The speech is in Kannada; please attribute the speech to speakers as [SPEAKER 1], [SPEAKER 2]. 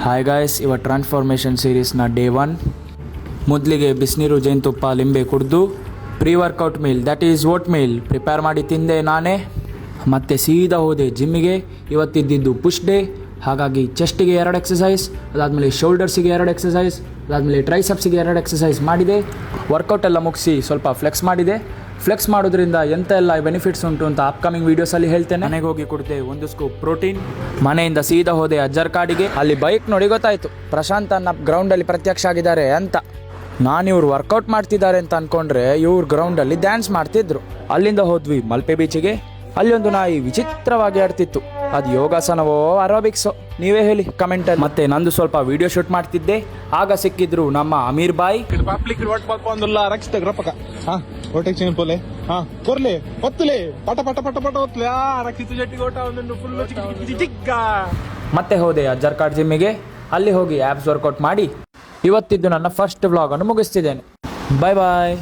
[SPEAKER 1] ಹಾಯ್ ಗಾಯ್ಸ್, ಇವತ್ತು ಟ್ರಾನ್ಸ್ಫಾರ್ಮೇಷನ್ ಸೀರೀಸ್ನ ಡೇ 1. ಮೊದಲಿಗೆ ಬಿಸಿನೀರು ಜೇನುತುಪ್ಪ ಲಿಂಬೆ ಕುಡಿದು pre workout meal that is oatmeal prepare ಮಾಡಿ ತಿಂದೆ ನಾನೇ. ಮತ್ತು ಸೀದಾ ಹೋದೆ ಜಿಮ್ಮಿಗೆ. ಇವತ್ತಿದ್ದು ಪುಷ್ ಡೇ, ಹಾಗಾಗಿ ಚೆಸ್ಟಿಗೆ 2 ಎಕ್ಸಸೈಸ್, ಅದಾದಮೇಲೆ ಶೋಲ್ಡರ್ಸಿಗೆ 2 ಎಕ್ಸಸೈಸ್, ಅದಾದಮೇಲೆ ಟ್ರೈಸೆಪ್ಸಿಗೆ 2 ಎಕ್ಸಸೈಸ್ ಮಾಡಿದೆ. ವರ್ಕೌಟ್ ಎಲ್ಲ ಮುಗಿಸಿ ಸ್ವಲ್ಪ ಫ್ಲೆಕ್ಸ್ ಮಾಡಿದೆ. ಫ್ಲೆಕ್ಸ್ ಮಾಡೋದ್ರಿಂದ ಎಂತ ಎಲ್ಲ ಬೆನಿಫಿಟ್ಸ್ ಉಂಟು ಅಂತ ಅಪ್ಕಮಿಂಗ್ ವೀಡಿಯೋಸಲ್ಲಿ ಹೇಳ್ತೇನೆ. ಮನೆಗೆ ಹೋಗಿ ಕುಡಿದೆ 1 ಸ್ಕೂಪ್ ಪ್ರೋಟೀನ್. ಮನೆಯಿಂದ ಸೀದಾ ಹೋದೆ ಅಜ್ಜರ್ ಕಾಡಿಗೆ. ಅಲ್ಲಿ ಬೈಕ್ ನೋಡಿ ಗೊತ್ತಾಯಿತು ಪ್ರಶಾಂತ್ ಅನ್ನ ಗ್ರೌಂಡಲ್ಲಿ ಪ್ರತ್ಯಕ್ಷ ಆಗಿದ್ದಾರೆ ಅಂತ. ನಾನು ಇವ್ರು ವರ್ಕೌಟ್ ಮಾಡ್ತಿದ್ದಾರೆ ಅಂತ ಅಂದ್ಕೊಂಡ್ರೆ ಇವ್ರು ಗ್ರೌಂಡಲ್ಲಿ ಡ್ಯಾನ್ಸ್ ಮಾಡ್ತಿದ್ರು. ಅಲ್ಲಿಂದ ಹೋದ್ವಿ ಮಲ್ಪೆ ಬೀಚಿಗೆ. ಅಲ್ಲಿ ಒಂದು ನಾಯಿ ವಿಚಿತ್ರವಾಗಿ ಆಡ್ತಿತ್ತು. ಅದು ಯೋಗಾಸನವೋ ಅರೋಬಿಕ್ಸೋ ನೀವೇ ಹೇಳಿ ಕಮೆಂಟಲ್ಲಿ. ಮತ್ತೆ ನಂದು ಸ್ವಲ್ಪ ವಿಡಿಯೋ ಶೂಟ್ ಮಾಡ್ತಿದ್ದೆ. ಆಗ ಸಿಕ್ಕಿದ್ರು ನಮ್ಮ ಅಮೀರ್ ಬಾಯ್. ಮತ್ತೆ ಹೋದೆ ಅಜ್ಜರ್ ಕಾರ್ಡ್ ಜಿಮ್ಮಿಗೆ. ಅಲ್ಲಿ ಹೋಗಿ ಆ್ಯಪ್ಸ್ ವರ್ಕೌಟ್ ಮಾಡಿ ಇವತ್ತಿದ್ದು ನನ್ನ ಫಸ್ಟ್ ವ್ಲಾಗನ್ನು ಮುಗಿಸ್ತಿದ್ದೇನೆ. ಬಾಯ್ ಬಾಯ್.